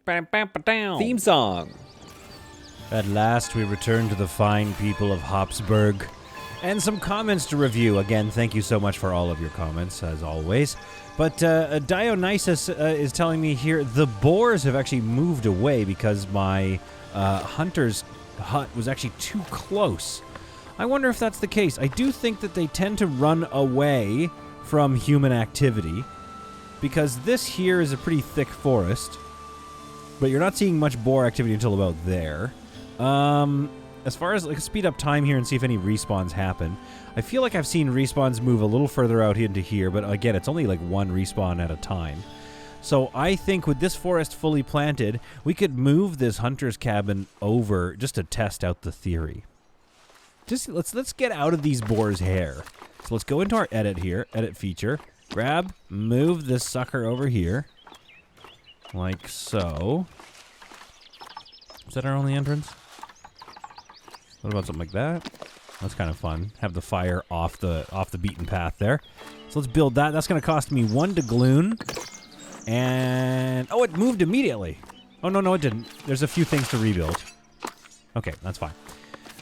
Theme song. At last we return to the fine people of Habsburg. And some comments to review. Again, thank you so much for all of your comments, as always. But Dionysus is telling me here the boars have actually moved away because my hunter's hut was actually too close. I wonder if that's the case. I do think that they tend to run away from human activity because this here is a pretty thick forest, but you're not seeing much boar activity until about there. As far as, like, speed up time here and see if any respawns happen. I feel like I've seen respawns move a little further out into here, but again, it's only like one respawn at a time. So I think with this forest fully planted, we could move this hunter's cabin over just to test out the theory. Just let's get out of these boars' hair. So let's go into our edit here, edit feature. Grab, move this sucker over here. Like so. Is that our only entrance? What about something like that? That's kind of fun. Have the fire off the beaten path there. So let's build that. That's going to cost me 1 doubloon. And oh, it moved immediately. Oh no, it didn't. There's a few things to rebuild. Okay, that's fine.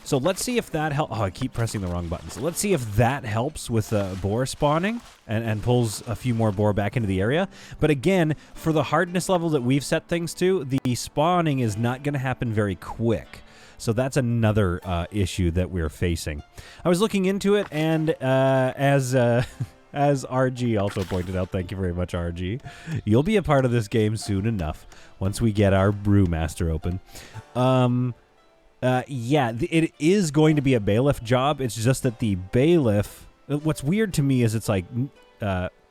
So let's see if that helps. Oh, I keep pressing the wrong button. So let's see if that helps with boar spawning and pulls a few more boar back into the area. But again, for the hardness level that we've set things to, the spawning is not going to happen very quick. So that's another issue that we're facing. I was looking into it, and as RG also pointed out, thank you very much, RG, you'll be a part of this game soon enough once we get our brewmaster open. Yeah, it is going to be a bailiff job. It's just that the bailiff... What's weird to me is it's like,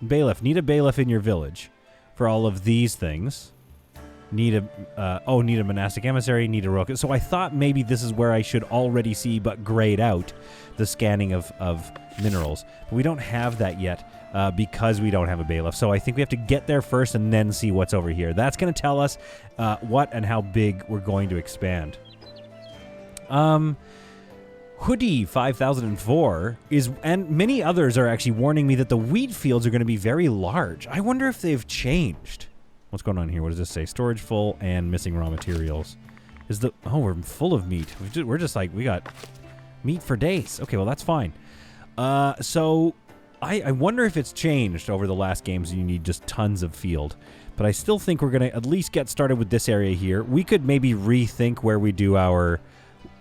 bailiff, need a bailiff in your village for all of these things. Need a monastic emissary, need a royal... So I thought maybe this is where I should already see but grayed out the scanning of minerals. But we don't have that yet because we don't have a bailiff. So I think we have to get there first and then see what's over here. That's going to tell us what and how big we're going to expand. Hoodie 5004 is, and many others are actually warning me that the wheat fields are going to be very large. I wonder if they've changed. What's going on here? What does this say? Storage full and missing raw materials. We're full of meat. We're just like, we got meat for days. Okay, well, that's fine. So I wonder if it's changed over the last games and you need just tons of field. But I still think we're going to at least get started with this area here. We could maybe rethink where we do our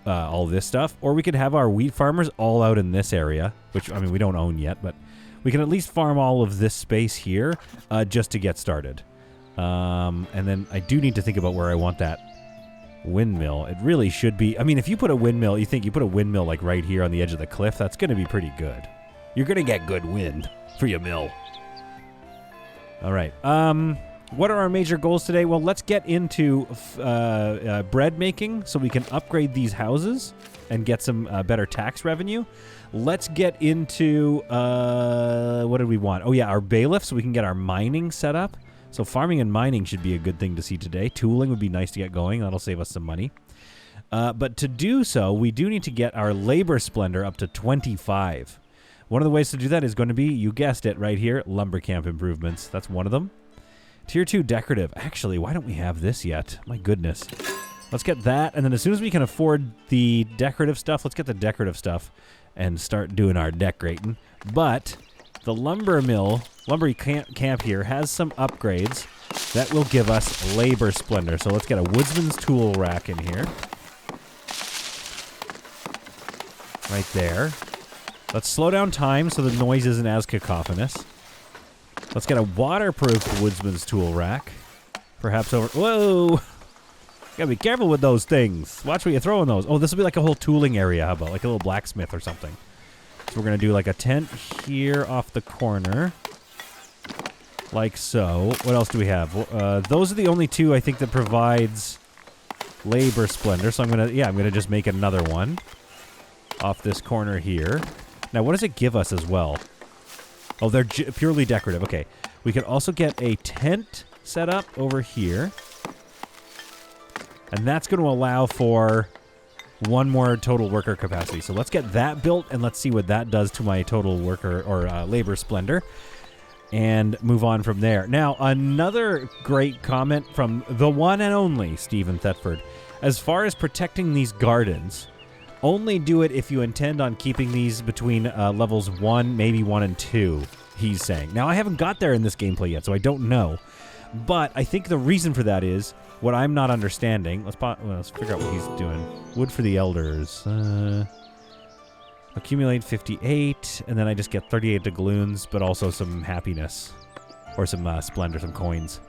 all this stuff, or we could have our wheat farmers all out in this area, which, I mean, we don't own yet, but we can at least farm all of this space here just to get started. And then I do need to think about where I want that windmill. It really should be, I mean, if you put a windmill, you put a windmill like right here on the edge of the cliff, that's going to be pretty good. You're going to get good wind for your mill. All right. What are our major goals today? Well, let's get into bread making so we can upgrade these houses and get some better tax revenue. Let's get into, what do we want? Oh, yeah, our bailiff so we can get our mining set up. So farming and mining should be a good thing to see today. Tooling would be nice to get going. That'll save us some money. But to do so, we do need to get our labor splendor up to 25. One of the ways to do that is going to be, you guessed it right here, lumber camp improvements. That's one of them. Tier 2 decorative. Actually, why don't we have this yet? My goodness. Let's get that, and then as soon as we can afford the decorative stuff, let's get the decorative stuff and start doing our decorating. But the lumber camp here has some upgrades that will give us labor splendor. So let's get a woodsman's tool rack in here. Right there. Let's slow down time so the noise isn't as cacophonous. Let's get a waterproof woodsman's tool rack. Perhaps over... Whoa! Gotta be careful with those things. Watch where you're throwing those. Oh, this will be like a whole tooling area. How about like a little blacksmith or something? So we're going to do like a tent here off the corner. Like so. What else do we have? Those are the only two I think that provides labor splendor. So I'm going to just make another one off this corner here. Now, what does it give us as well? Oh, they're purely decorative. Okay. We could also get a tent set up over here. And that's going to allow for one more total worker capacity. So let's get that built and let's see what that does to my total worker or labor splendor. and move on from there. Now, another great comment from the one and only Stephen Thetford. As far as protecting these gardens, only do it if you intend on keeping these between levels 1, maybe 1 and 2, he's saying. Now, I haven't got there in this gameplay yet, so I don't know. But I think the reason for that is what I'm not understanding. Let's figure out what he's doing. Wood for the elders. Accumulate 58, and then I just get 38 doubloons, but also some happiness. Or some splendor, some coins.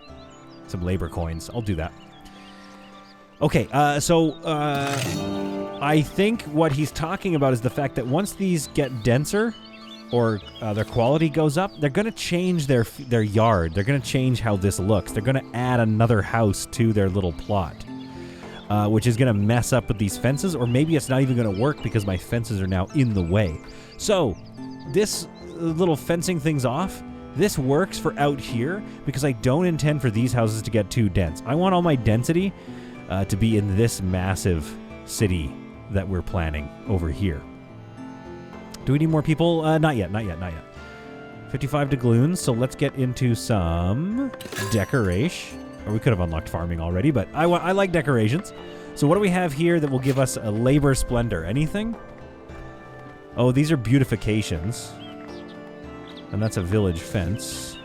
Some labor coins. I'll do that. Okay, so I think what he's talking about is the fact that once these get denser, or their quality goes up, they're going to change their yard. They're going to change how this looks. They're going to add another house to their little plot, which is going to mess up with these fences, or maybe it's not even going to work because my fences are now in the way. So this little fencing thing's off. This works for out here because I don't intend for these houses to get too dense. I want all my density to be in this massive city that we're planning over here. Do we need more people? Not yet. 55 doubloons, so let's get into some decoration. Or we could have unlocked farming already, but I like decorations. So what do we have here that will give us a labor splendor? Anything? Oh, these are beautifications. And that's a village fence.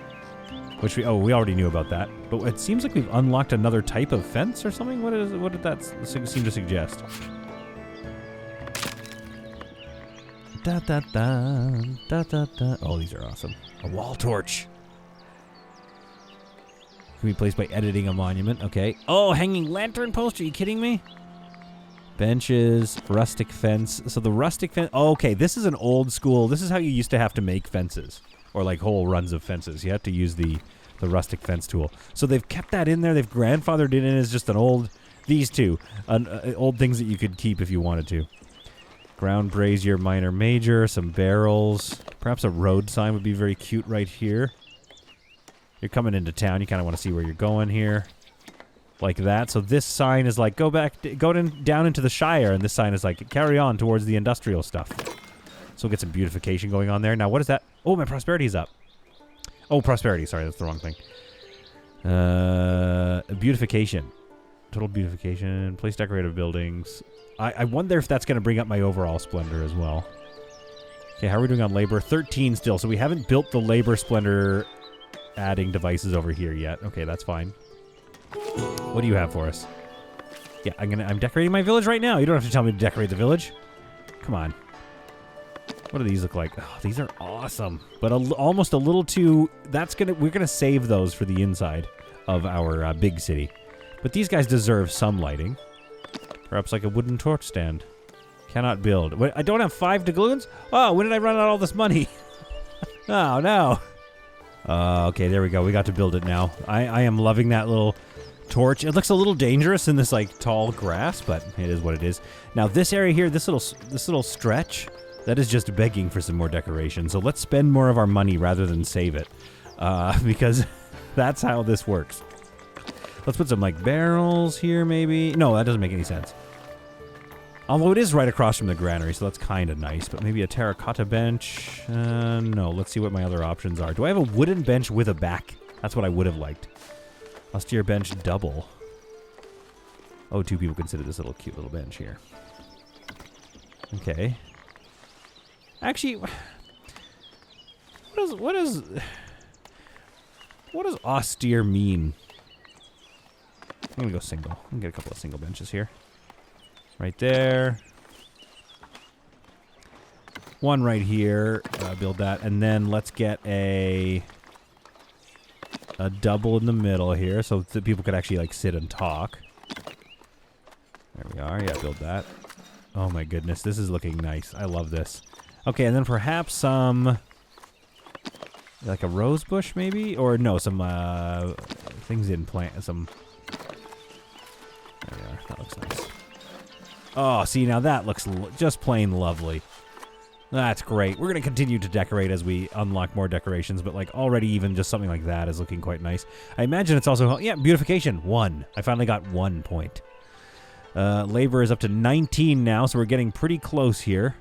Which we already knew about that. But it seems like we've unlocked another type of fence or something. What did that seem to suggest? Da, da, da, da, da, da. Oh, these are awesome. A wall torch. Can be placed by editing a monument. Okay. Oh, hanging lantern post. Are you kidding me? Benches, rustic fence. So the rustic fence. Oh, okay, this is an old school. This is how you used to have to make fences, or like whole runs of fences. You had to use the rustic fence tool. So they've kept that in there. They've grandfathered it in as just an old. These two, old things that you could keep if you wanted to. Ground brazier, minor, major, some barrels. Perhaps a road sign would be very cute right here. You're coming into town. You kind of want to see where you're going here. Like that. So this sign is like, go down into the Shire. And this sign is like, carry on towards the industrial stuff. So we'll get some beautification going on there. Now, what is that? Oh, my prosperity is up. Oh, prosperity. Sorry, that's the wrong thing. Beautification. Total beautification. Place decorative buildings. I wonder if that's going to bring up my overall splendor as well. Okay, how are we doing on labor? 13 still. So we haven't built the labor splendor adding devices over here yet. Okay, that's fine. What do you have for us? Yeah, I'm decorating my village right now. You don't have to tell me to decorate the village. Come on. What do these look like? Oh, these are awesome. But almost a little too... We're gonna save those for the inside of our big city. But these guys deserve some lighting. Perhaps like a wooden torch stand. Cannot build. Wait, I don't have 5 doubloons? Oh, when did I run out all this money? Oh, no. Okay, there we go. We got to build it now. I am loving that little torch. It looks a little dangerous in this like tall grass, but it is what it is. Now this area here, this little stretch, that is just begging for some more decoration. So let's spend more of our money rather than save it, because that's how this works. Let's put some like barrels here, maybe. No, that doesn't make any sense. Although it is right across from the granary, so that's kind of nice. But maybe a terracotta bench. No, let's see what my other options are. Do I have a wooden bench with a back? That's what I would have liked. Austere bench double. Oh, 2 people consider this little cute little bench here. Okay. Actually, what does austere mean? I'm gonna go single. I'm gonna get a couple of single benches here. Right there. One right here. Build that. And then let's get a double in the middle here so that people could actually like sit and talk. There we are. Yeah, build that. Oh my goodness. This is looking nice. I love this. Okay, and then perhaps some... like a rose bush maybe? Or no, some things in plant. Some... there we are. That looks nice. Oh, see, now that looks just plain lovely. That's great. We're going to continue to decorate as we unlock more decorations, but like already even just something like that is looking quite nice. I imagine it's also... yeah, beautification. 1. I finally got 1 point. Labor is up to 19 now, so we're getting pretty close here.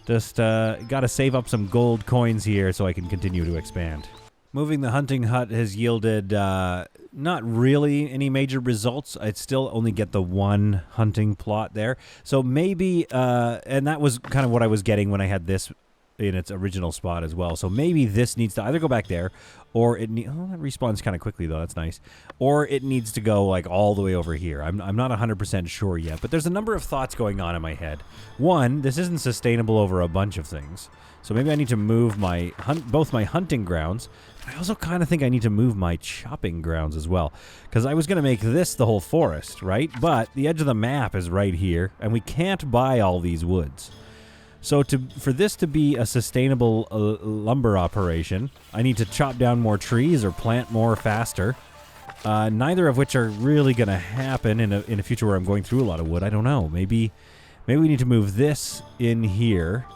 Just got to save up some gold coins here so I can continue to expand. Moving the hunting hut has yielded not really any major results. I'd still only get the one hunting plot there. So maybe, and that was kind of what I was getting when I had this in its original spot as well. So maybe this needs to either go back there, or it that respawns kind of quickly though. That's nice. Or it needs to go like all the way over here. I'm not 100% sure yet, but there's a number of thoughts going on in my head. One, this isn't sustainable over a bunch of things. So maybe I need to move my both my hunting grounds. I also kind of think I need to move my chopping grounds as well, because I was going to make this the whole forest, right? But the edge of the map is right here, and we can't buy all these woods. So for this to be a sustainable lumber operation, I need to chop down more trees or plant more faster. Neither of which are really going to happen in a future where I'm going through a lot of wood. I don't know. Maybe we need to move this in here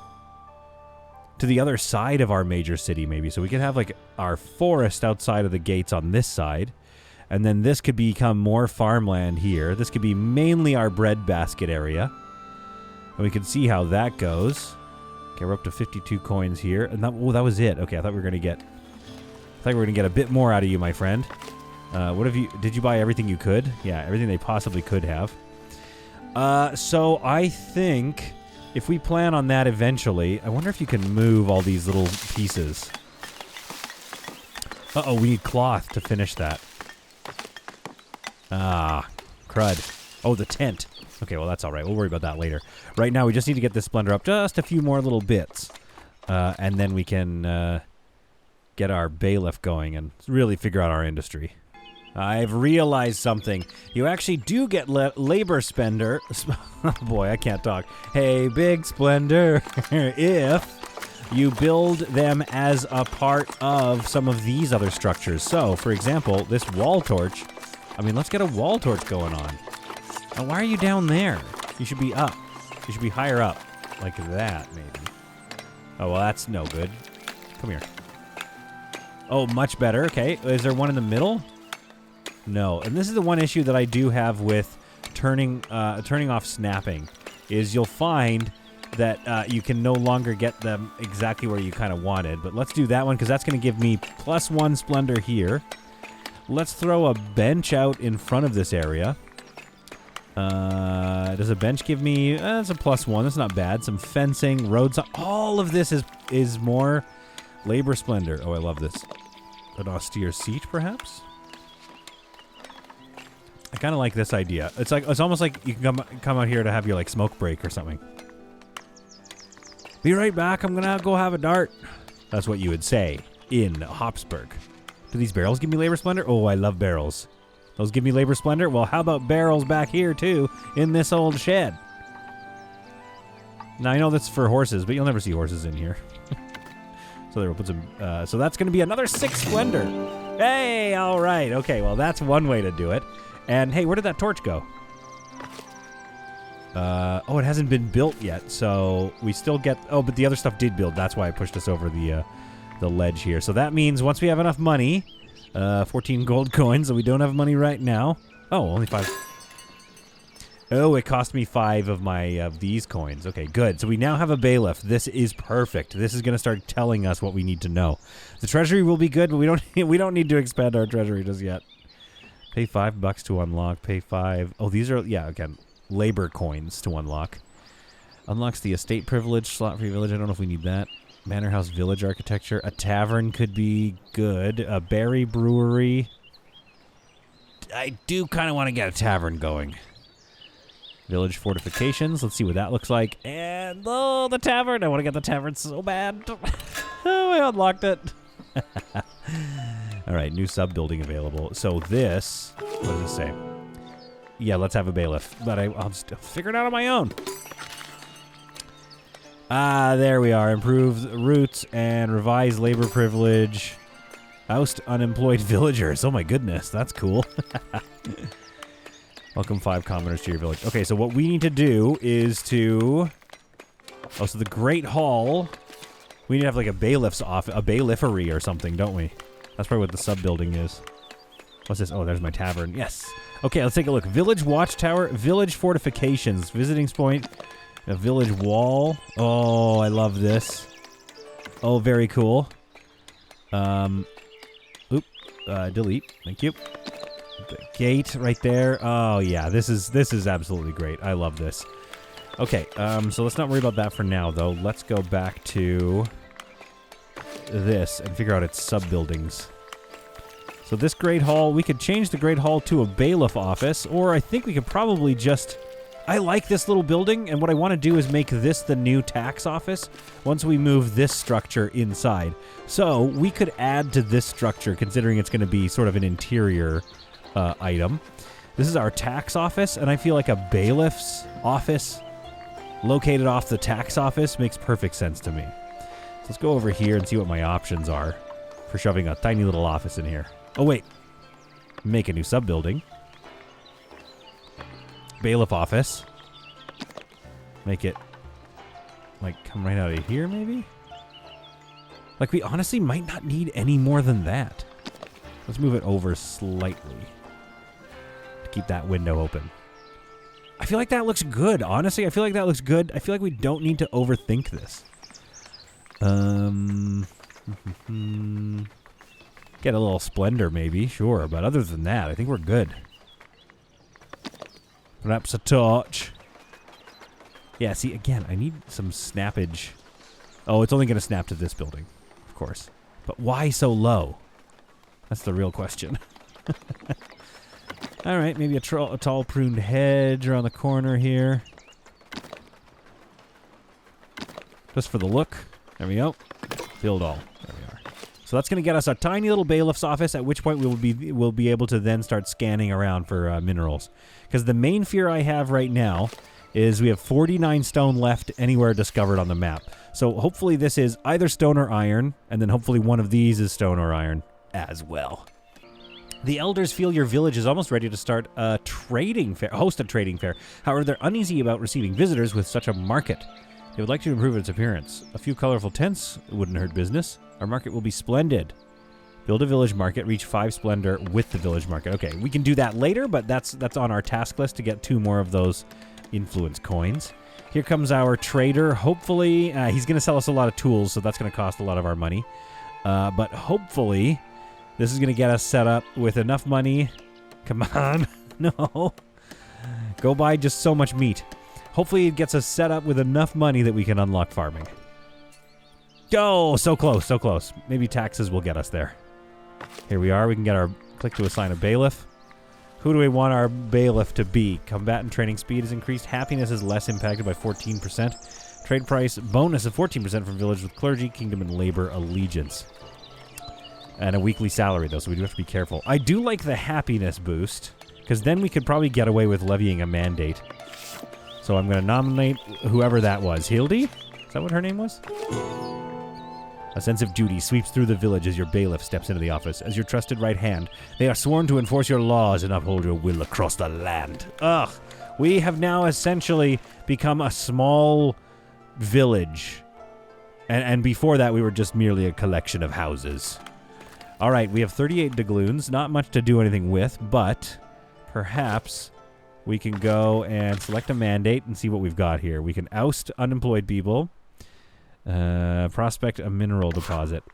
to the other side of our major city, maybe. So we could have like our forest outside of the gates on this side. And then this could become more farmland here. This could be mainly our breadbasket area. And we can see how that goes. Okay, we're up to 52 coins here. And that was it. Okay, I thought we were going to get a bit more out of you, my friend. Did you buy everything you could? Yeah, everything they possibly could have. So I think if we plan on that eventually, I wonder if you can move all these little pieces. Uh-oh, we need cloth to finish that. Ah, crud. Oh, the tent. Okay, well, that's all right. We'll worry about that later. Right now, we just need to get this Splendor up just a few more little bits. And then we can get our Bailiff going and really figure out our industry. I've realized something. You actually do get labor spender. Oh boy, I can't talk. Hey, big Splendor. If you build them as a part of some of these other structures. So, for example, this wall torch. I mean, let's get a wall torch going on. Now, why are you down there? You should be up. You should be higher up. Like that, maybe. Oh, well, that's no good. Come here. Oh, much better. Okay. Is there one in the middle? No. And this is the one issue that I do have with turning off snapping, is you'll find that you can no longer get them exactly where you kind of wanted. But let's do that one, because that's going to give me +1 Splendor here. Let's throw a bench out in front of this area. Does a bench give me... that's a +1. That's not bad. Some fencing, roads. All of this is more labor splendor. Oh, I love this. An austere seat, perhaps? I kind of like this idea. It's almost like you can come out here to have your like smoke break or something. Be right back. I'm gonna go have a dart. That's what you would say in Hopsburg. Do these barrels give me labor splendor? Oh, I love barrels. Those give me labor splendor? Well, how about barrels back here, too, in this old shed? Now, I know that's for horses, but you'll never see horses in here. So there, we'll put some... so that's going to be another 6 splendor. Hey, all right. Okay, well, that's one way to do it. And, hey, where did that torch go? Oh, it hasn't been built yet, so we still get... Oh, but the other stuff did build. That's why I pushed us over the ledge here. So that means once we have enough money... 14 gold coins, so we don't have money right now. Oh, only 5. Oh, it cost me 5 of these coins. Okay, good. So we now have a bailiff. This is perfect. This is going to start telling us what we need to know. The treasury will be good, but we don't need to expand our treasury just yet. Pay $5 to unlock. Pay 5. Oh, these are, yeah, again, labor coins to unlock. Unlocks the estate privilege, slot-free village. I don't know if we need that. Manor house village architecture. A tavern could be good. A berry brewery. I do kind of want to get a tavern going. Village fortifications. Let's see what that looks like. And, oh, the tavern. I want to get the tavern so bad. Oh, I unlocked it. All right, new sub-building available. So this, what does this say? Yeah, let's have a bailiff. But I'll just figure it out on my own. Ah, there we are. Improved routes and revised labor privilege. Oust unemployed villagers. Oh my goodness, that's cool. Welcome 5 commoners to your village. Okay, so what we need to do is to... Oh, so the Great Hall... We need to have like a bailiff's office, a bailiffery or something, don't we? That's probably what the sub-building is. What's this? Oh, there's my tavern. Yes. Okay, let's take a look. Village watchtower, village fortifications, visiting point... A village wall. Oh, I love this. Oh, very cool. delete. Thank you. The gate right there. Oh, yeah. This is absolutely great. I love this. Okay, so let's not worry about that for now, though. Let's go back to this and figure out its sub-buildings. So this Great Hall, we could change the Great Hall to a Bailiff office, or I think we could probably just... I like this little building, and what I want to do is make this the new tax office once we move this structure inside. So we could add to this structure, considering it's going to be sort of an interior item. This is our tax office, and I feel like a Bailiff's office located off the tax office makes perfect sense to me. So let's go over here and see what my options are for shoving a tiny little office in here. Oh, wait. Make a new sub-building. Bailiff office. Make it, like, come right out of here, maybe? Like, we honestly might not need any more than that. Let's move it over slightly to keep that window open. I feel like that looks good. Honestly, I feel like that looks good. I feel like we don't need to overthink this. Get a little splendor, maybe. Sure, but other than that, I think we're good. Perhaps a torch. Yeah, see, again, I need some snappage. Oh, it's only going to snap to this building, of course. But why so low? That's the real question. All right, maybe a tall pruned hedge around the corner here. Just for the look. There we go. Build all. There we are. So that's going to get us a tiny little bailiff's office, at which point we'll be able to then start scanning around for minerals. Because the main fear I have right now is we have 49 stone left anywhere discovered on the map. So hopefully this is either stone or iron, and then hopefully one of these is stone or iron as well. The elders feel your village is almost ready to start a trading fair, host a trading fair. However, they're uneasy about receiving visitors with such a market. They would like to improve its appearance. A few colorful tents wouldn't hurt business. Our market will be splendid. Build a village market, reach 5 splendor with the village market. Okay, we can do that later, but that's on our task list to get 2 more of those influence coins. Here comes our trader. Hopefully, he's going to sell us a lot of tools, so that's going to cost a lot of our money. But hopefully, this is going to get us set up with enough money. Come on. No. Go buy just so much meat. Hopefully, it gets us set up with enough money that we can unlock farming. Oh, so close, so close. Maybe taxes will get us there. Here we are. We can get our click to assign a bailiff. Who do we want our bailiff to be? Combatant training speed is increased. Happiness is less impacted by 14%. Trade price bonus of 14% from village with clergy, kingdom, and labor allegiance. And a weekly salary, though, so we do have to be careful. I do like the happiness boost, because then we could probably get away with levying a mandate. So I'm going to nominate whoever that was. Hildy? Is that what her name was? A sense of duty sweeps through the village as your bailiff steps into the office. As your trusted right hand, they are sworn to enforce your laws and uphold your will across the land. Ugh. We have now essentially become a small village. And before that, we were just merely a collection of houses. All right, we have 38 doubloons. Not much to do anything with, but perhaps we can go and select a mandate and see what we've got here. We can oust unemployed people. Prospect a mineral deposit.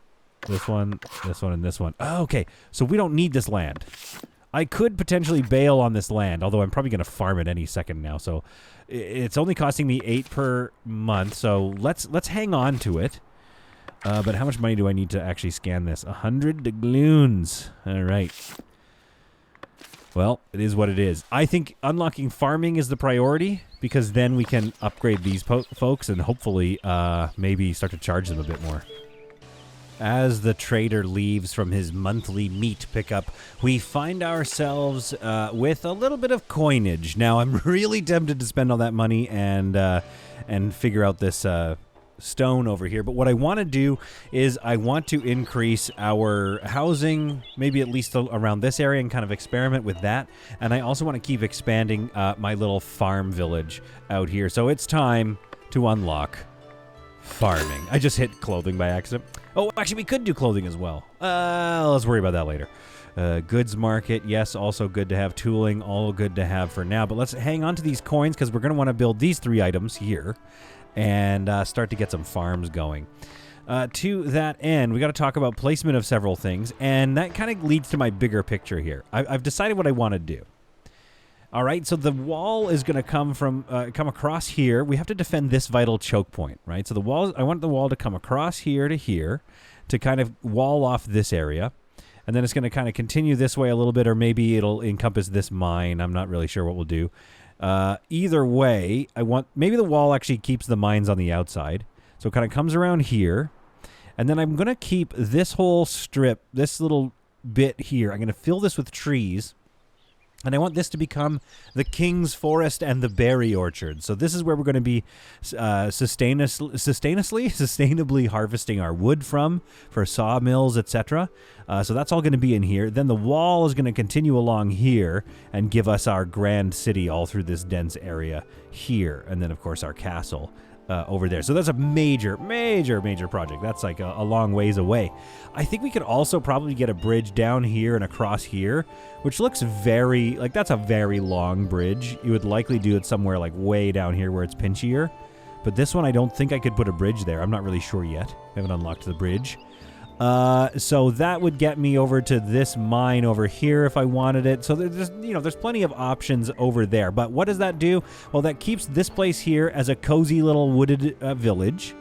This one, and this one. Oh, okay, so we don't need this land. I could potentially bail on this land, although I'm probably going to farm it any second now. So it's only costing me 8 per month. So let's hang on to it. But how much money do I need to actually scan this? 100 doubloons. All right. Well, it is what it is. I think unlocking farming is the priority, because then we can upgrade these folks and hopefully maybe start to charge them a bit more. As the trader leaves from his monthly meat pickup, we find ourselves with a little bit of coinage. Now, I'm really tempted to spend all that money and figure out this stone over here, but what I want to do is I want to increase our housing, maybe at least around this area, and kind of experiment with that. And I also want to keep expanding my little farm village out here. So it's time to unlock farming. I just hit clothing by accident. Oh, actually, we could do clothing as well. Let's worry about that later. Goods market, yes, also good to have. Tooling, all good to have for now. But let's hang on to these coins, because we're going to want to build these 3 items here and start to get some farms going. To that end, we got to talk about placement of several things, and that kind of leads to my bigger picture here. I've decided what I want to do. All right, so the wall is going to come across here. We have to defend this vital choke point, right? So I want the wall to come across here to kind of wall off this area. And then it's going to kind of continue this way a little bit, or maybe it'll encompass this mine. I'm not really sure what we'll do. Either way, maybe the wall actually keeps the mines on the outside. So it kind of comes around here. And then I'm going to keep this whole strip, this little bit here. I'm going to fill this with trees. And I want this to become the King's Forest and the Berry Orchard. So this is where we're going to be sustainably harvesting our wood for sawmills, etc. So that's all going to be in here. Then the wall is going to continue along here and give us our grand city all through this dense area here. And then, of course, our castle over there. So that's a major project. That's like a long ways away. I think we could also probably get a bridge down here and across here, which looks that's a very long bridge. You would likely do it somewhere like way down here where it's pinchier. But this one, I don't think I could put a bridge there. I'm not really sure yet. I haven't unlocked the bridge. So that would get me over to this mine over here if I wanted it. So there's plenty of options over there. But what does that do? Well, that keeps this place here as a cozy little wooded village.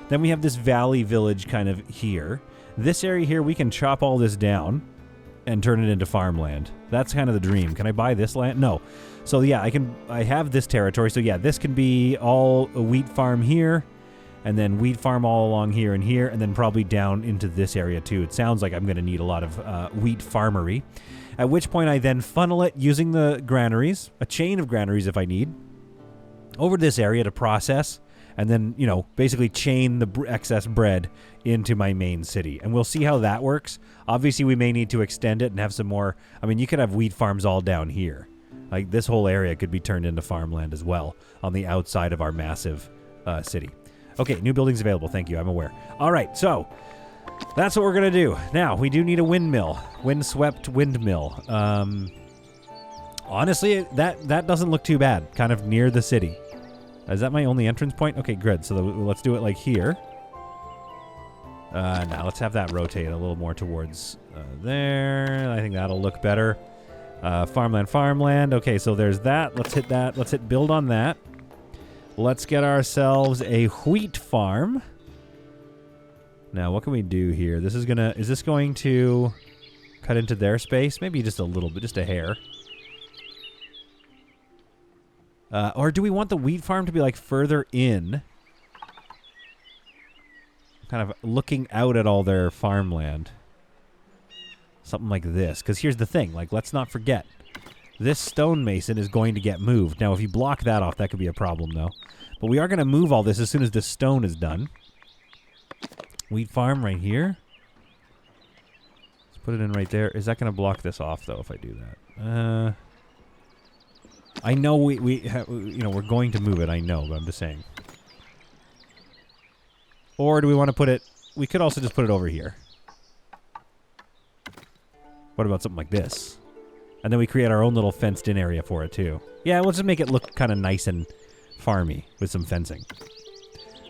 Then we have this valley village kind of here. This area here, we can chop all this down and turn it into farmland. That's kind of the dream. Can I buy this land? No. So yeah, I have this territory. So yeah, this can be all a wheat farm here. And then wheat farm all along here, and then probably down into this area too. It sounds like I'm going to need a lot of wheat farmery. At which point I then funnel it using the granaries, a chain of granaries if I need, over this area to process, and then, basically chain the excess bread into my main city. And we'll see how that works. Obviously, we may need to extend it and have some more. I mean, you could have wheat farms all down here. Like, this whole area could be turned into farmland as well on the outside of our massive city. Okay, new buildings available. Thank you. I'm aware. All right, so that's what we're going to do. Now, we do need a windmill. Windswept windmill. Honestly, that doesn't look too bad. Kind of near the city. Is that my only entrance point? Okay, good. So let's do it like here. Now, let's have that rotate a little more towards there. I think that'll look better. Farmland. Okay, so there's that. Let's hit that. Let's hit build on that. Let's get ourselves a wheat farm. Now, what can we do here? Is this going to cut into their space? Maybe just a little bit, just a hair. Or do we want the wheat farm to be like further in? Kind of looking out at all their farmland. Something like this. Because here's the thing, like, let's not forget. This stonemason is going to get moved. Now, if you block that off, that could be a problem, though. But we are going to move all this as soon as this stone is done. Wheat farm right here. Let's put it in right there. Is that going to block this off, though, if I do that? I know we're going to move it. I know, but I'm just saying. Or do we want to put it... We could also just put it over here. What about something like this? And then we create our own little fenced-in area for it, too. Yeah, we'll just make it look kind of nice and farmy with some fencing.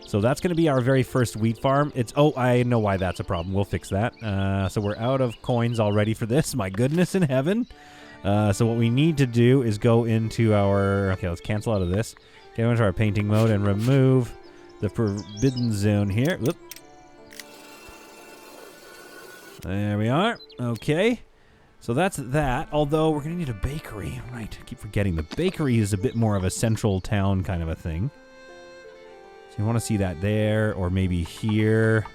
So that's going to be our very first wheat farm. Oh, I know why that's a problem. We'll fix that. So we're out of coins already for this. My goodness in heaven. So what we need to do is go into our... Okay, let's cancel out of this. Get into our painting mode and remove the forbidden zone here. Whoop. There we are. Okay. So that's that, although we're going to need a bakery. Right, I keep forgetting. The bakery is a bit more of a central town kind of a thing. So you want to see that there, or maybe here.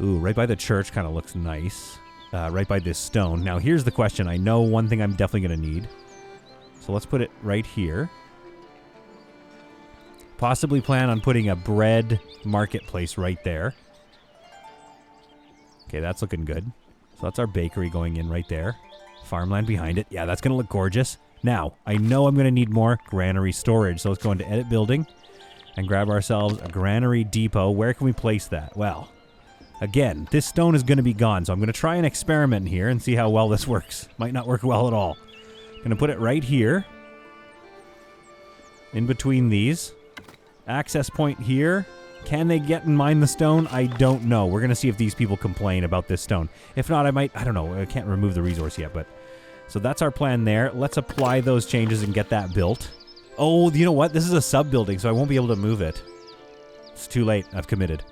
Ooh, right by the church kind of looks nice. Right by this stone. Now, here's the question. I know one thing I'm definitely going to need. So let's put it right here. Possibly plan on putting a bread marketplace right there. Okay, that's looking good. So that's our bakery going in right there. Farmland behind it. Yeah, that's going to look gorgeous. Now, I know I'm going to need more granary storage. So let's go into Edit Building and grab ourselves a granary depot. Where can we place that? Well, again, this stone is going to be gone. So I'm going to try an experiment here and see how well this works. Might not work well at all. Going to put it right here. In between these. Access point here. Can they get and mine the stone? I don't know. We're going to see if these people complain about this stone. If not, I don't know. I can't remove the resource yet, but... So that's our plan there. Let's apply those changes and get that built. Oh, you know what? This is a sub-building, so I won't be able to move it. It's too late. I've committed.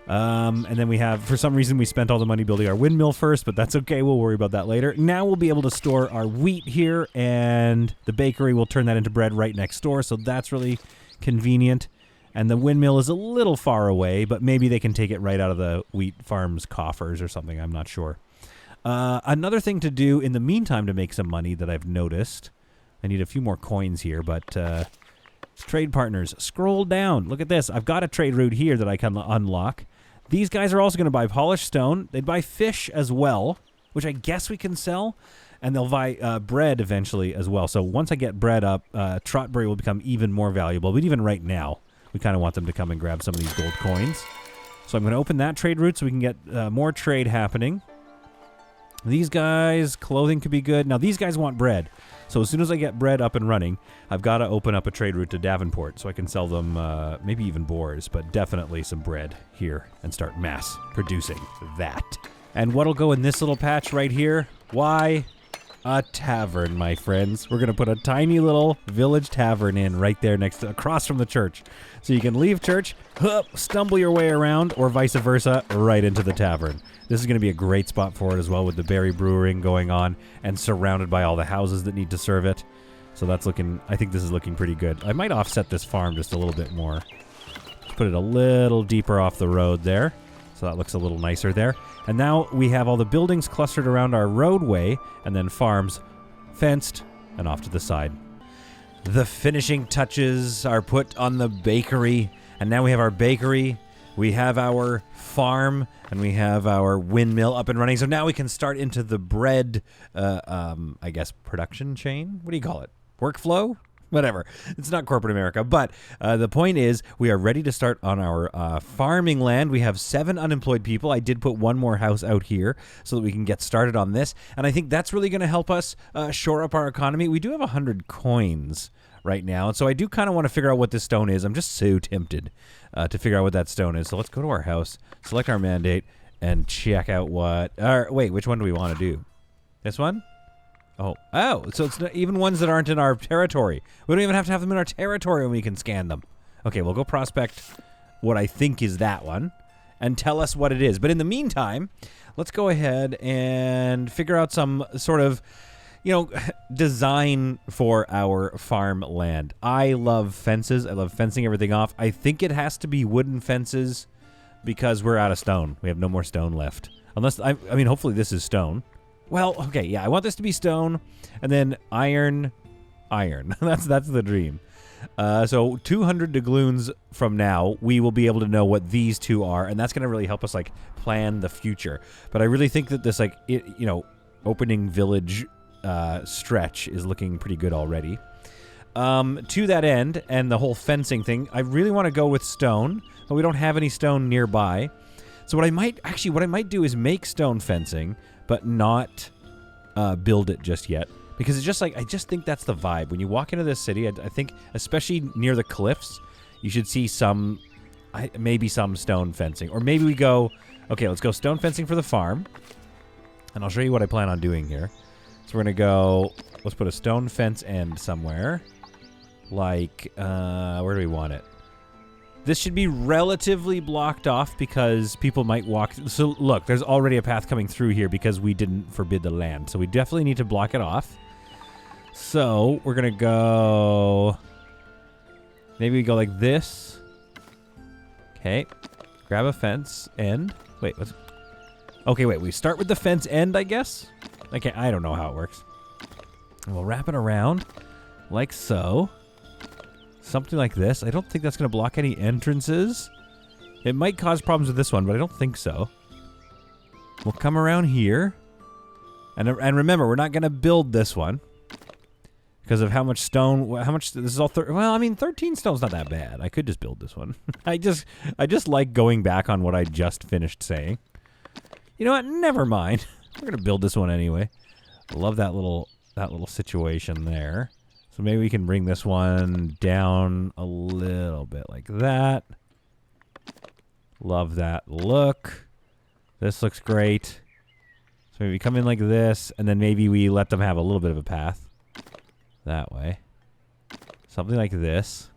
And then we have, for some reason, we spent all the money building our windmill first, but that's okay. We'll worry about that later. Now we'll be able to store our wheat here, and the bakery will turn that into bread right next door, so that's really convenient. And the windmill is a little far away, but maybe they can take it right out of the wheat farm's coffers or something. I'm not sure. Another thing to do in the meantime to make some money that I've noticed, I need a few more coins here, but trade partners, scroll down. Look at this. I've got a trade route here that I can unlock. These guys are also going to buy polished stone. They'd buy fish as well, which I guess we can sell. And they'll buy bread eventually as well. So once I get bread up, Trotberry will become even more valuable. But even right now, we kind of want them to come and grab some of these gold coins. So I'm going to open that trade route so we can get more trade happening. These guys, clothing could be good. Now, these guys want bread. So as soon as I get bread up and running, I've got to open up a trade route to Davenport so I can sell them maybe even boars, but definitely some bread here and start mass producing that. And what'll go in this little patch right here? Why? A tavern, my friends. We're going to put a tiny little village tavern in right there across from the church. So you can leave church, stumble your way around, or vice versa, right into the tavern. This is going to be a great spot for it as well with the berry brewing going on and surrounded by all the houses that need to serve it. So that's looking, I think this is looking pretty good. I might offset this farm just a little bit more. Just put it a little deeper off the road there. So that looks a little nicer there. And now we have all the buildings clustered around our roadway and then farms fenced and off to the side. The finishing touches are put on the bakery. And now we have our bakery, we have our farm, and we have our windmill up and running. So now we can start into the bread, I guess, production chain? What do you call it? Workflow? Whatever. It's not corporate America. But the point is, we are ready to start on our farming land. We have 7 unemployed people. I did put one more house out here so that we can get started on this. And I think that's really going to help us shore up our economy. We do have 100 coins right now. And so I do kind of want to figure out what this stone is. I'm just so tempted to figure out what that stone is. So let's go to our house, select our mandate, and check out what... wait, which one do we want to do? This one? Oh, so it's not even ones that aren't in our territory. We don't even have to have them in our territory when we can scan them. Okay, we'll go prospect what I think is that one and tell us what it is. But in the meantime, let's go ahead and figure out some sort of, design for our farmland. I love fences. I love fencing everything off. I think it has to be wooden fences because we're out of stone. We have no more stone left. Unless, I mean, hopefully this is stone. Well, okay, yeah, I want this to be stone, and then iron. That's the dream. So 200 doubloons from now, we will be able to know what these two are, and that's going to really help us, plan the future. But I really think that this, opening village stretch is looking pretty good already. To that end, and the whole fencing thing, I really want to go with stone, but we don't have any stone nearby. So what I might do is make stone fencing, but not build it just yet. Because it's just I just think that's the vibe. When you walk into this city, I think, especially near the cliffs, you should see maybe some stone fencing. Or maybe we go, okay, let's go stone fencing for the farm. And I'll show you what I plan on doing here. So we're going to go, let's put a stone fence end somewhere. Where do we want it? This should be relatively blocked off because people might walk. So look, there's already a path coming through here because we didn't forbid the land. So we definitely need to block it off. So we're going to go, maybe we go like this. Okay. Grab a fence end. Wait, we start with the fence end, I guess. Okay, I don't know how it works. And we'll wrap it around like so. Something like this. I don't think that's going to block any entrances. It might cause problems with this one, but I don't think so. We'll come around here. And remember, we're not going to build this one. Because of how much stone... this is all... 13 stone's not that bad. I could just build this one. I just like going back on what I just finished saying. You know what? Never mind. We're going to build this one anyway. I love that little situation there. So maybe we can bring this one down a little bit like that. Love that look. This looks great. So maybe come in like this, and then maybe we let them have a little bit of a path. That way. Something like this.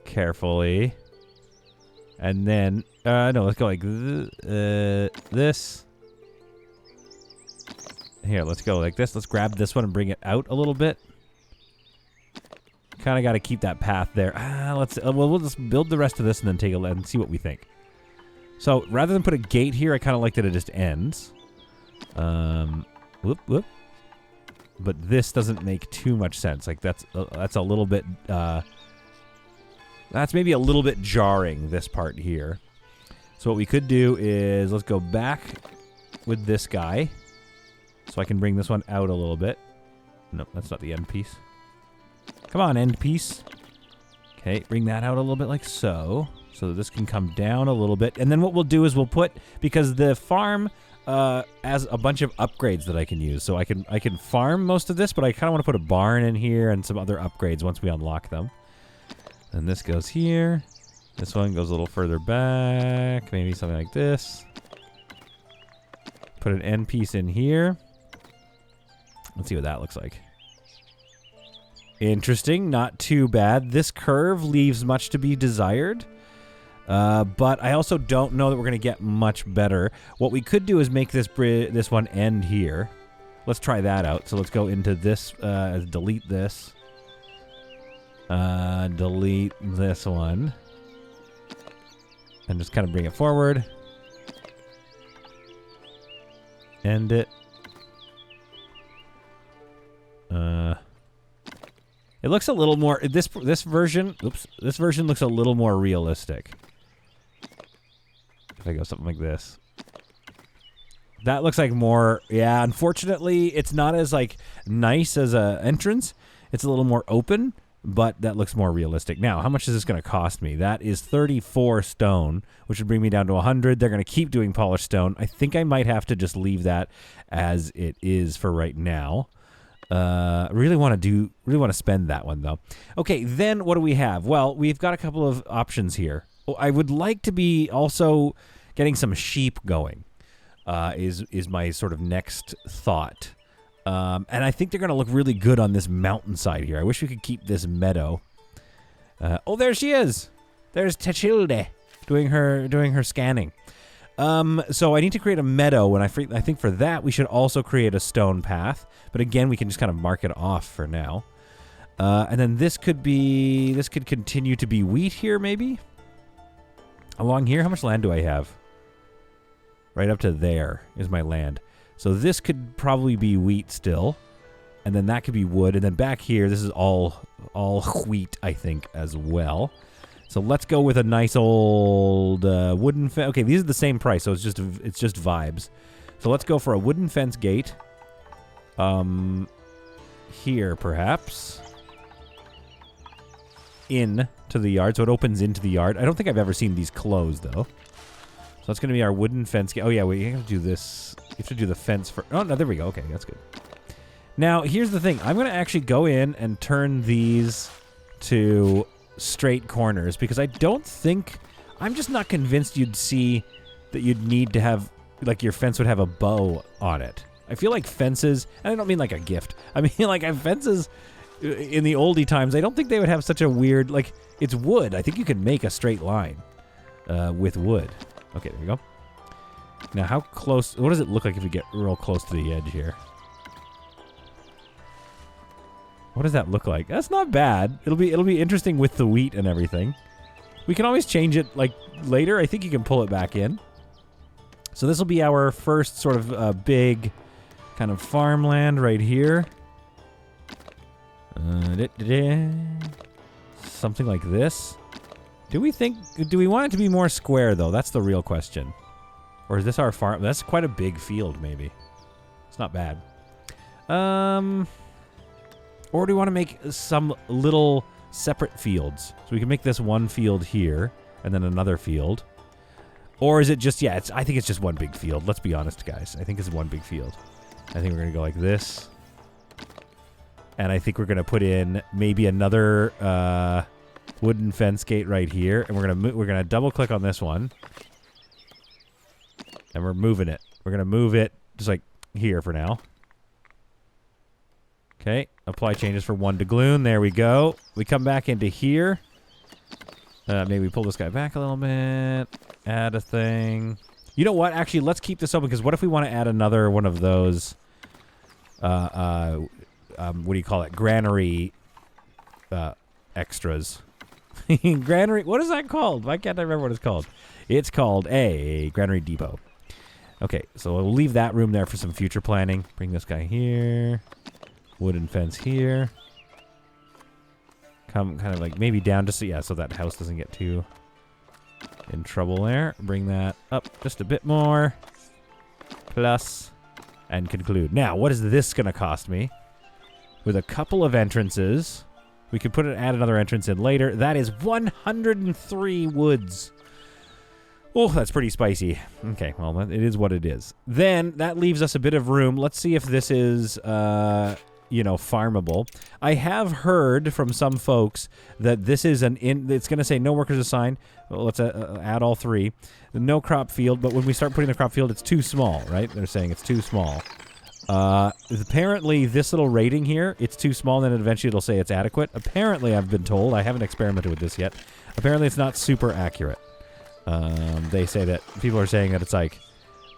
Carefully. And then, no, let's go like this. Here, let's go like this. Let's grab this one and bring it out a little bit. Kind of got to keep that path there. We'll just build the rest of this and then take a look and see what we think. So rather than put a gate here, I kind of like that it just ends. Whoop. But this doesn't make too much sense. Like that's a little bit. That's maybe a little bit jarring. This part here. So what we could do is let's go back with this guy, so I can bring this one out a little bit. Nope, that's not the end piece. Come on, end piece. Okay, bring that out a little bit like so. So that this can come down a little bit. And then what we'll do is we'll put, because the farm has a bunch of upgrades that I can use. So I can farm most of this, but I kind of want to put a barn in here and some other upgrades once we unlock them. And this goes here. This one goes a little further back. Maybe something like this. Put an end piece in here. Let's see what that looks like. Interesting, not too bad. This curve leaves much to be desired. But I also don't know that we're going to get much better. What we could do is make this one end here. Let's try that out. So let's go into this, delete this. Delete this one. And just kind of bring it forward. End it. It looks a little more, this version looks a little more realistic. If I go something like this. That looks like more, yeah, unfortunately, it's not as, like, nice as a entrance. It's a little more open, but that looks more realistic. Now, how much is this going to cost me? That is 34 stone, which would bring me down to 100. They're going to keep doing polished stone. I think I might have to just leave that as it is for right now. Really want to spend that one, though. Okay, then what do we have? Well, we've got a couple of options here. I would like to be also getting some sheep going, is my sort of next thought. And I think they're going to look really good on this mountainside here. I wish we could keep this meadow. Oh, there she is. There's Techilde doing her scanning. So I need to create a meadow, and I think for that we should also create a stone path. But again, we can just kind of mark it off for now. And then this could continue to be wheat here, maybe? Along here, how much land do I have? Right up to there is my land. So this could probably be wheat still. And then that could be wood. And then back here, this is all wheat, I think, as well. So let's go with a nice old wooden fence. Okay, these are the same price, so it's just vibes. So let's go for a wooden fence gate. Here, perhaps. In to the yard, so it opens into the yard. I don't think I've ever seen these closed, though. So that's going to be our wooden fence gate. Oh, yeah, we have to do this. You have to do the fence for... Oh, no, there we go. Okay, that's good. Now, here's the thing. I'm going to actually go in and turn these to straight corners, because I don't think... I'm just not convinced you'd see that you'd need to have... Like, your fence would have a bow on it. I feel like fences... And I don't mean like a gift. I mean, like, fences... In the oldie times, I don't think they would have such a weird... Like, it's wood. I think you can make a straight line with wood. Okay, there we go. Now, how close... What does it look like if we get real close to the edge here? What does that look like? That's not bad. It'll be interesting with the wheat and everything. We can always change it, like, later. I think you can pull it back in. So this will be our first sort of big kind of farmland right here. Something like this. Do we want it to be more square, though? That's the real question. Or is this our farm? That's quite a big field, maybe. It's not bad. Or do we want to make some little separate fields? So we can make this one field here, and then another field. Or is it just, yeah, I think it's just one big field. Let's be honest, guys. I think it's one big field. I think we're going to go like this. And I think we're going to put in maybe another wooden fence gate right here, and we're gonna double click on this one, and we're moving it. We're gonna move it just like here for now. Okay, apply changes for 1 doubloon. There we go. We come back into here. Maybe pull this guy back a little bit. Add a thing. You know what? Actually, let's keep this open, because what if we want to add another one of those, what do you call it? Granary extras. Granary, what is that called? Why can't I remember what it's called? It's called a Granary Depot. Okay, so we'll leave that room there for some future planning. Bring this guy here. Wooden fence here. Come kind of like maybe down just so, yeah, so that house doesn't get too in trouble there. Bring that up just a bit more. Plus, and conclude. Now, what is this going to cost me? With a couple of entrances, we could add another entrance in later. That is 103 woods. Oh, that's pretty spicy. Okay, well, it is what it is. Then, that leaves us a bit of room. Let's see if this is, farmable. I have heard from some folks that this is it's going to say no workers assigned. Well, let's add all 3. No crop field, but when we start putting the crop field, it's too small, right? They're saying it's too small. Apparently, this little rating here, it's too small, and then eventually it'll say it's adequate. Apparently, I've been told, I haven't experimented with this yet, apparently it's not super accurate. They say that, people are saying that it's like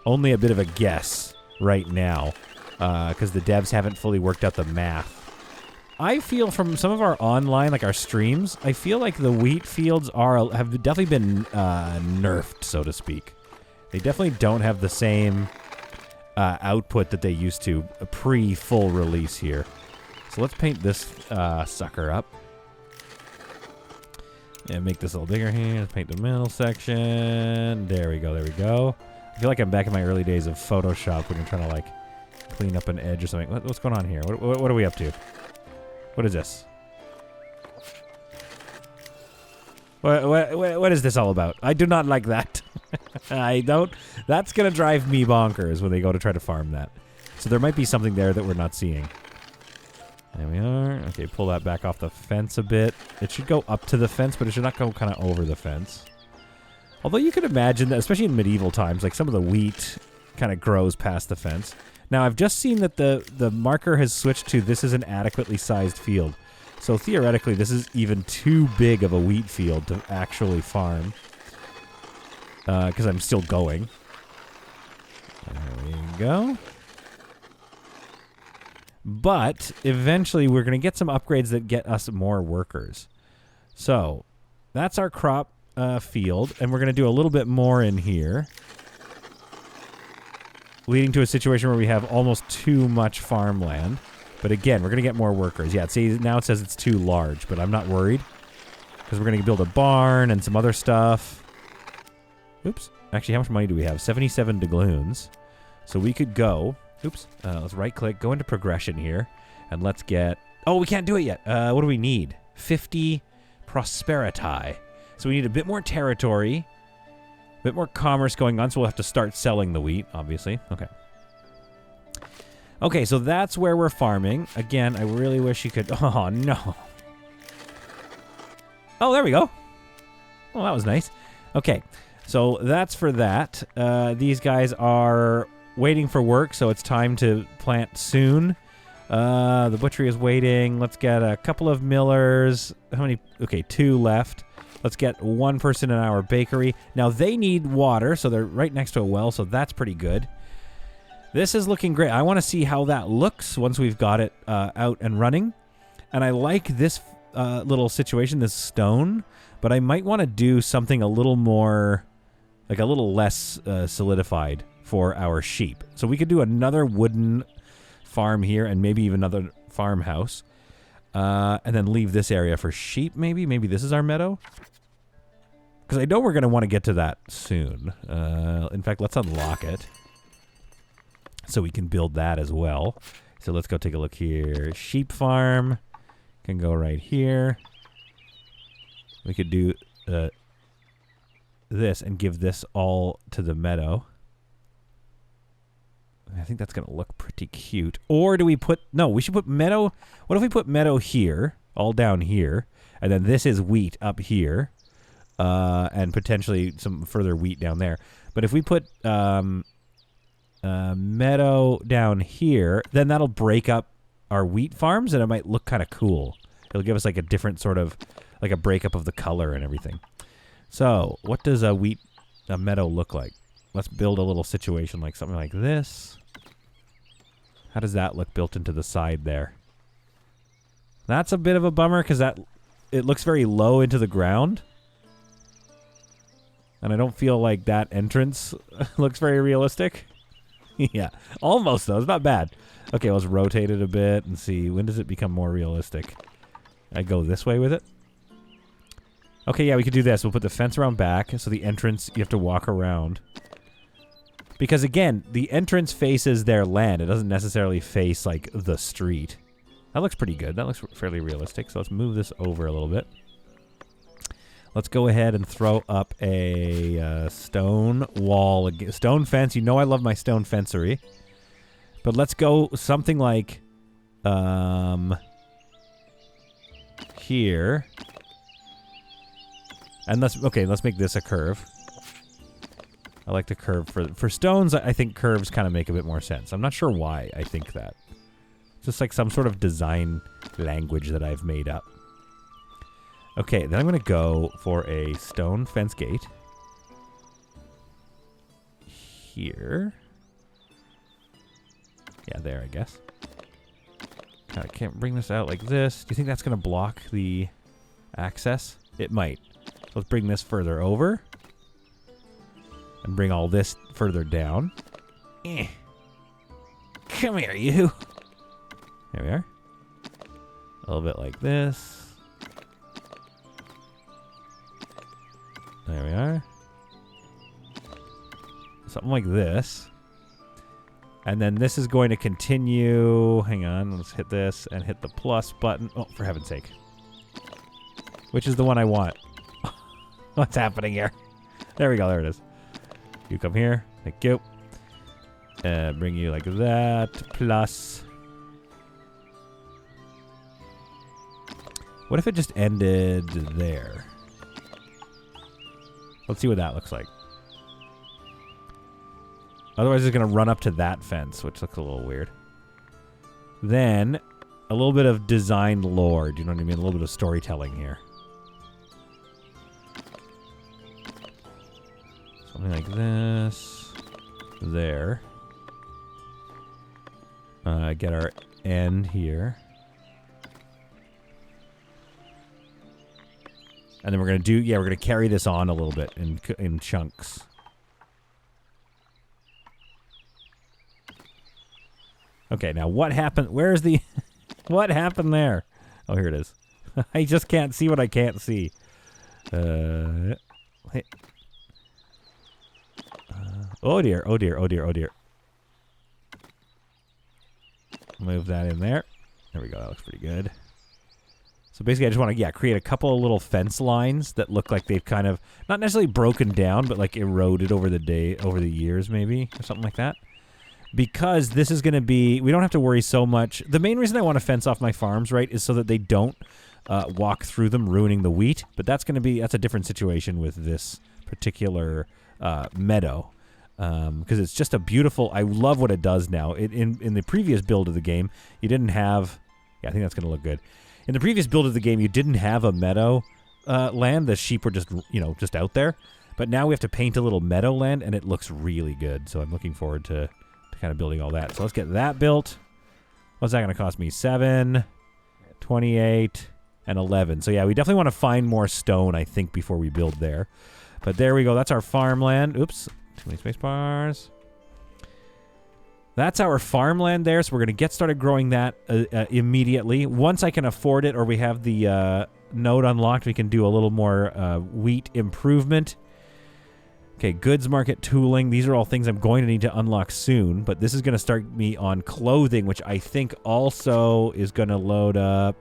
only a bit of a guess right now, because the devs haven't fully worked out the math. I feel from some of our online, like our streams, I feel like the wheat fields have definitely been nerfed, so to speak. They definitely don't have the same output that they used to pre-full release here. So let's paint this sucker up. And make this a little bigger here. Let's paint the middle section. There we go, there we go. I feel like I'm back in my early days of Photoshop when you're trying to, like, clean up an edge or something. What's going on here? What are we up to? What is this? What is this all about? I do not like that. I don't. That's going to drive me bonkers when they go to try to farm that. So there might be something there that we're not seeing. There we are. Okay, pull that back off the fence a bit. It should go up to the fence, but it should not go kind of over the fence. Although you could imagine that, especially in medieval times, like some of the wheat kind of grows past the fence. Now, I've just seen that the marker has switched to this is an adequately sized field. So theoretically, this is even too big of a wheat field to actually farm. Because I'm still going. There we go. But eventually, we're going to get some upgrades that get us more workers. So that's our crop field, and we're going to do a little bit more in here, leading to a situation where we have almost too much farmland. But again, we're going to get more workers. Yeah, see, now it says it's too large, but I'm not worried, because we're going to build a barn and some other stuff. Oops. Actually, how much money do we have? 77 doubloons. So we could go... Oops. Let's right-click, go into progression here, and let's get... Oh, we can't do it yet. What do we need? 50 prosperity. So we need a bit more territory, a bit more commerce going on, so we'll have to start selling the wheat, obviously. Okay. Okay, so that's where we're farming. Again, I really wish you could... Oh, no. Oh, there we go. Oh, that was nice. Okay, so that's for that. These guys are... waiting for work, so it's time to plant soon. The butchery is waiting. Let's get a couple of millers. How many? Okay, 2 left. Let's get 1 person in our bakery. Now, they need water, so they're right next to a well, so that's pretty good. This is looking great. I want to see how that looks once we've got it out and running. And I like this little situation, this stone, but I might want to do something a little more, like a little less solidified for our sheep. So we could do another wooden farm here and maybe even another farmhouse. And then leave this area for sheep, maybe? Maybe this is our meadow? Because I know we're going to want to get to that soon. In fact, let's unlock it, so we can build that as well. So let's go take a look here. Sheep farm can go right here. We could do this and give this all to the meadow. I think that's going to look pretty cute. Or do we put... No, we should put meadow... What if we put meadow here, all down here, And then this is wheat up here. And potentially some further wheat down there. But if we put meadow down here, then that'll break up our wheat farms, and it might look kind of cool. It'll give us like a different sort of, like a breakup of the color and everything. So, what does a meadow look like? Let's build a little situation like something like this. How does that look built into the side there? That's a bit of a bummer because it looks very low into the ground. And I don't feel like that entrance looks very realistic. Yeah, almost though. It's not bad. Okay, let's rotate it a bit and see. When does it become more realistic? I go this way with it. Okay, yeah, we could do this. We'll put the fence around back, so the entrance, you have to walk around. Because, again, the entrance faces their land. It doesn't necessarily face, like, the street. That looks pretty good. That looks fairly realistic. So let's move this over a little bit. Let's go ahead and throw up a stone wall. Stone fence. You know I love my stone fencery. But let's go something like here. And let's make this a curve. I like to curve for stones. I think curves kind of make a bit more sense. I'm not sure why I think that. It's just like some sort of design language that I've made up. Okay, then I'm going to go for a stone fence gate. Here. Yeah, there, I guess. God, I can't bring this out like this. Do you think that's going to block the access? It might. Let's bring this further over. And bring all this further down. Come here, you. There we are. A little bit like this. There we are. Something like this. And then this is going to continue. Hang on, let's hit this and hit the plus button. Oh, for heaven's sake. Which is the one I want? What's happening here? There we go, there it is. You come here. Thank you. Bring you like that. Plus. What if it just ended there? Let's see what that looks like. Otherwise, it's going to run up to that fence, which looks a little weird. Then, a little bit of design lore. Do you know what I mean? A little bit of storytelling here. Something like this. There. Get our end here. And then we're going to we're going to carry this on a little bit in chunks. Okay, now what happened? Where's the... what happened there? Oh, here it is. I just can't see what I can't see. Oh dear, oh dear, oh dear, oh dear. Move that in there. There we go, that looks pretty good. So basically I just want to, create a couple of little fence lines that look like they've kind of, not necessarily broken down, but like eroded over the years maybe, or something like that. Because this is going to be, we don't have to worry so much. The main reason I want to fence off my farms, right, is so that they don't walk through them, ruining the wheat. But that's a different situation with this particular meadow. Because it's just a beautiful, I love what it does now. In the previous build of the game, you didn't have, I think that's going to look good. In the previous build of the game, you didn't have a meadow land. The sheep were just, just out there. But now we have to paint a little meadow land, and it looks really good. So I'm looking forward to kind of building all that. So let's get that built. What's that going to cost me? 7, 28, and 11. So yeah, we definitely want to find more stone, I think, before we build there. But there we go. That's our farmland. Oops. Too many space bars. That's our farmland there. So we're going to get started growing that immediately. Once I can afford it or we have the node unlocked, we can do a little more wheat improvement. Okay, goods market tooling. These are all things I'm going to need to unlock soon, but this is going to start me on clothing, which I think also is going to load up.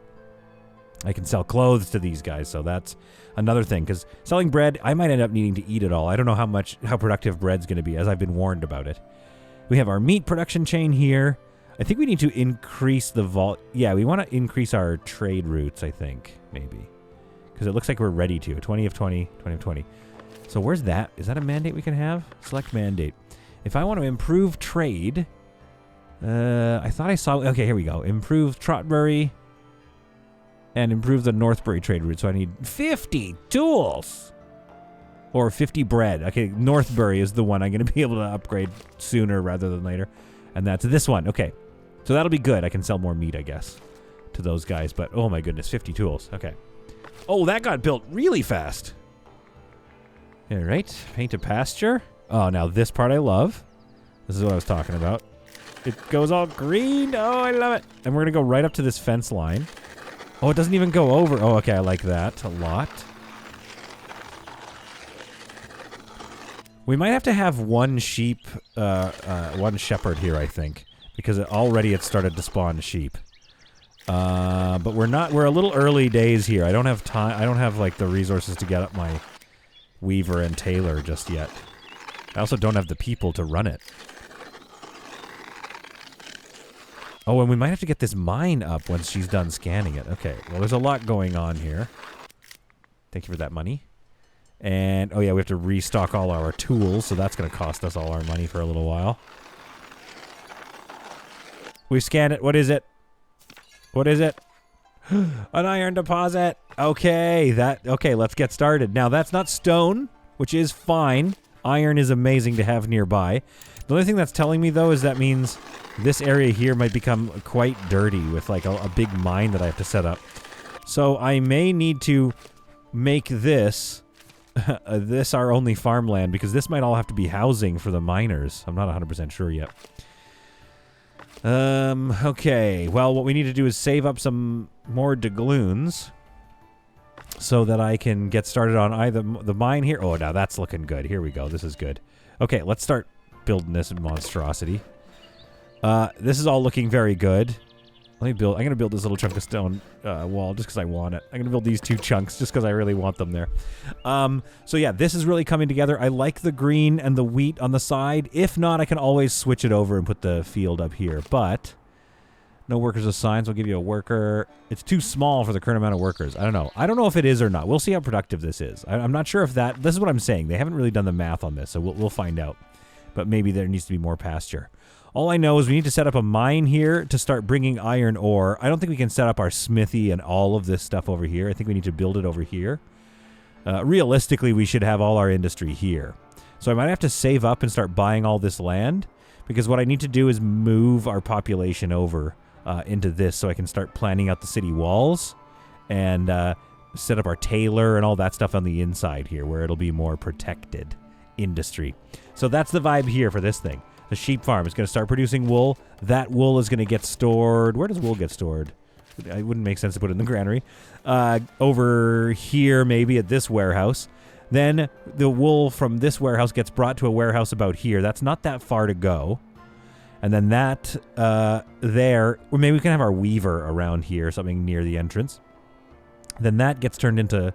I can sell clothes to these guys, so that's another thing, because selling bread, I might end up needing to eat it all. I don't know how productive bread's going to be, as I've been warned about it. We have our meat production chain here. I think we need to increase the we want to increase our trade routes, I think, maybe. Because it looks like we're ready to. 20 of 20, 20 of 20. So where's that? Is that a mandate we can have? Select mandate. If I want to improve trade... I thought I saw... Okay, here we go. Improve Trotbury and improve the Northbury trade route. So I need 50 tools! Or 50 bread. Okay, Northbury is the one I'm going to be able to upgrade sooner rather than later. And that's this one. Okay. So that'll be good. I can sell more meat, I guess, to those guys. But, oh my goodness, 50 tools. Okay. Oh, that got built really fast. All right. Paint a pasture. Oh, now this part I love. This is what I was talking about. It goes all green. Oh, I love it. And we're going to go right up to this fence line. Oh, it doesn't even go over. Oh, okay. I like that a lot. We might have to have one sheep, one shepherd here, I think. Because already it started to spawn sheep. But we're a little early days here. I don't have time. I don't have, like, the resources to get up my weaver and tailor just yet. I also don't have the people to run it. Oh, and we might have to get this mine up once she's done scanning it. Okay, well, there's a lot going on here. Thank you for that money. And, oh yeah, we have to restock all our tools, so that's going to cost us all our money for a little while. We scanned it. What is it? What is it? An iron deposit. Okay, let's get started. Now, that's not stone, which is fine. Iron is amazing to have nearby. The only thing that's telling me, though, is that means this area here might become quite dirty with, like, a big mine that I have to set up. So I may need to make this... this our only farmland, because this might all have to be housing for the miners. I'm not 100% sure yet. Okay. Well, what we need to do is save up some more doubloons so that I can get started on either the mine here. Oh, now that's looking good. Here we go. This is good. Okay, let's start building this monstrosity. This is all looking very good. I'm going to build this little chunk of stone wall just because I want it. I'm going to build these 2 chunks just because I really want them there. So yeah, this is really coming together. I like the green and the wheat on the side. If not, I can always switch it over and put the field up here. But no workers assigned, so I'll give you a worker. It's too small for the current amount of workers. I don't know. I don't know if it is or not. We'll see how productive this is. I'm not sure if that... This is what I'm saying. They haven't really done the math on this, so we'll find out. But maybe there needs to be more pasture. All I know is we need to set up a mine here to start bringing iron ore. I don't think we can set up our smithy and all of this stuff over here. I think we need to build it over here. Realistically, we should have all our industry here. So I might have to save up and start buying all this land, because what I need to do is move our population over into this so I can start planning out the city walls and set up our tailor and all that stuff on the inside here where it'll be more protected industry. So that's the vibe here for this thing. The sheep farm is going to start producing wool. That wool is going to get stored. Where does wool get stored? It wouldn't make sense to put it in the granary. Over here, maybe at this warehouse. Then the wool from this warehouse gets brought to a warehouse about here. That's not that far to go. And then that there, or maybe we can have our weaver around here, something near the entrance. Then that gets turned into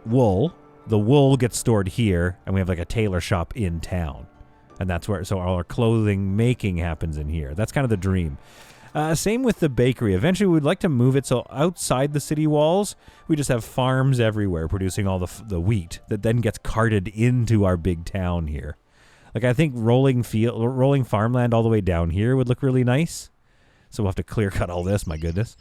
wool. The wool gets stored here, and we have like a tailor shop in town. And that's where, so all our clothing making happens in here. That's kind of the dream. Same with the bakery. Eventually, we'd like to move it so outside the city walls, we just have farms everywhere producing all the wheat that then gets carted into our big town here. Like, I think rolling farmland all the way down here would look really nice. So we'll have to clear cut all this, my goodness.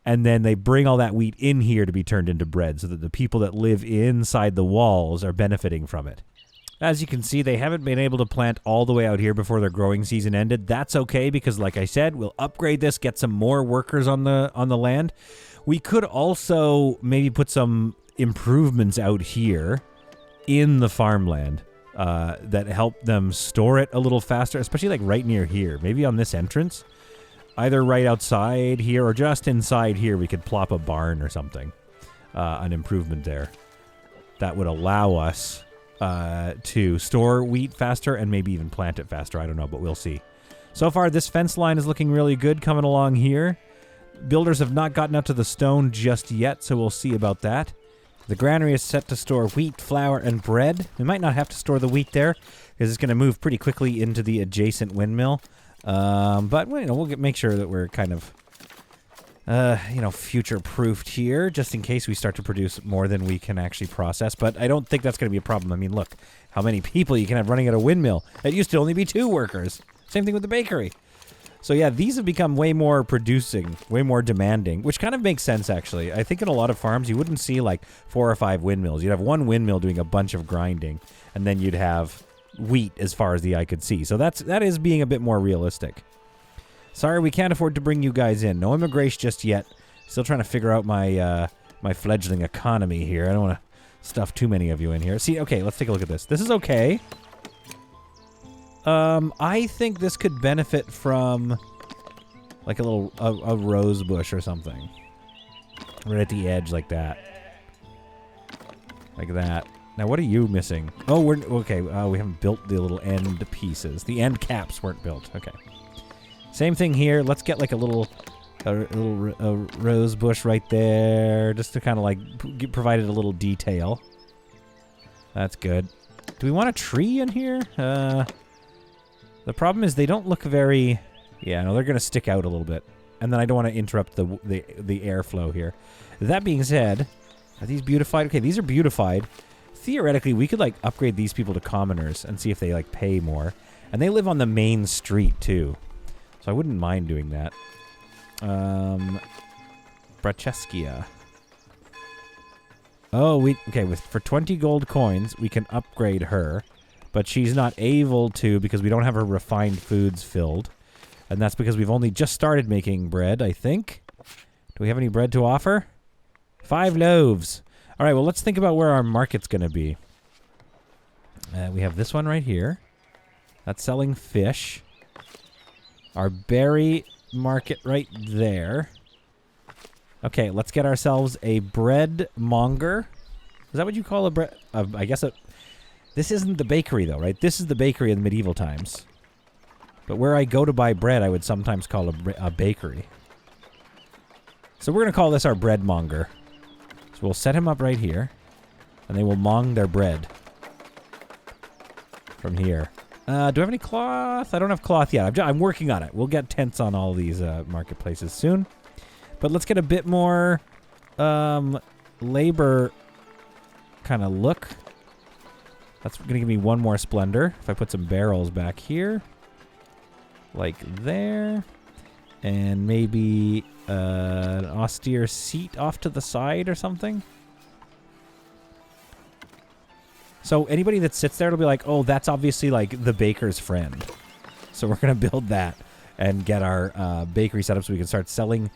And then they bring all that wheat in here to be turned into bread so that the people that live inside the walls are benefiting from it. As you can see, they haven't been able to plant all the way out here before their growing season ended. That's okay because, like I said, we'll upgrade this, get some more workers on the land. We could also maybe put some improvements out here in the farmland that help them store it a little faster, especially like right near here. Maybe on this entrance, either right outside here or just inside here, we could plop a barn or something, an improvement there. That would allow us to store wheat faster and maybe even plant it faster. I don't know, but we'll see. So far, this fence line is looking really good coming along here. Builders have not gotten up to the stone just yet, so we'll see about that. The granary is set to store wheat, flour, and bread. We might not have to store the wheat there because it's going to move pretty quickly into the adjacent windmill. But you know, we'll make sure that we're kind of future-proofed here, just in case we start to produce more than we can actually process. But I don't think that's going to be a problem. I mean, look, how many people you can have running at a windmill. It used to only be 2 workers. Same thing with the bakery. So yeah, these have become way more producing, way more demanding, which kind of makes sense, actually. I think in a lot of farms, you wouldn't see, like, 4 or 5 windmills. You'd have one windmill doing a bunch of grinding, and then you'd have wheat as far as the eye could see. So that is being a bit more realistic. Sorry, we can't afford to bring you guys in. No immigration just yet. Still trying to figure out my my fledgling economy here. I don't want to stuff too many of you in here. See, okay, let's take a look at this. This is okay. I think this could benefit from like a rose bush or something. Right at the edge like that. Like that. Now, what are you missing? Oh, we're okay. We haven't built the little end pieces. The end caps weren't built. Okay. Same thing here. Let's get like a little rose bush right there, just to kind of like provide it a little detail. That's good. Do we want a tree in here? The problem is they don't look very... Yeah, no, they're going to stick out a little bit. And then I don't want to interrupt the airflow here. That being said, are these beautified? Okay, these are beautified. Theoretically, we could, like, upgrade these people to commoners and see if they, like, pay more. And they live on the main street, too. So I wouldn't mind doing that. Bracheskia. Oh, okay, for 20 gold coins, we can upgrade her. But she's not able to because we don't have her refined foods filled. And that's because we've only just started making bread, I think. Do we have any bread to offer? 5 loaves. All right, well, let's think about where our market's going to be. We have this one right here. That's selling fish. Our berry market right there. Okay, let's get ourselves a bread monger. Is that what you call a bread? I guess this isn't the bakery, though, right? This is the bakery in medieval times. But where I go to buy bread, I would sometimes call a bakery. So we're going to call this our bread monger. So we'll set him up right here. And they will mong their bread. From here. Do I have any cloth? I don't have cloth yet. I'm working on it. We'll get tents on all these marketplaces soon. But let's get a bit more labor kind of look. That's going to give me one more splendor. If I put some barrels back here. Like there. And maybe an austere seat off to the side or something. So anybody that sits there will be like, oh, that's obviously like the baker's friend. So we're going to build that and get our bakery set up so we can start selling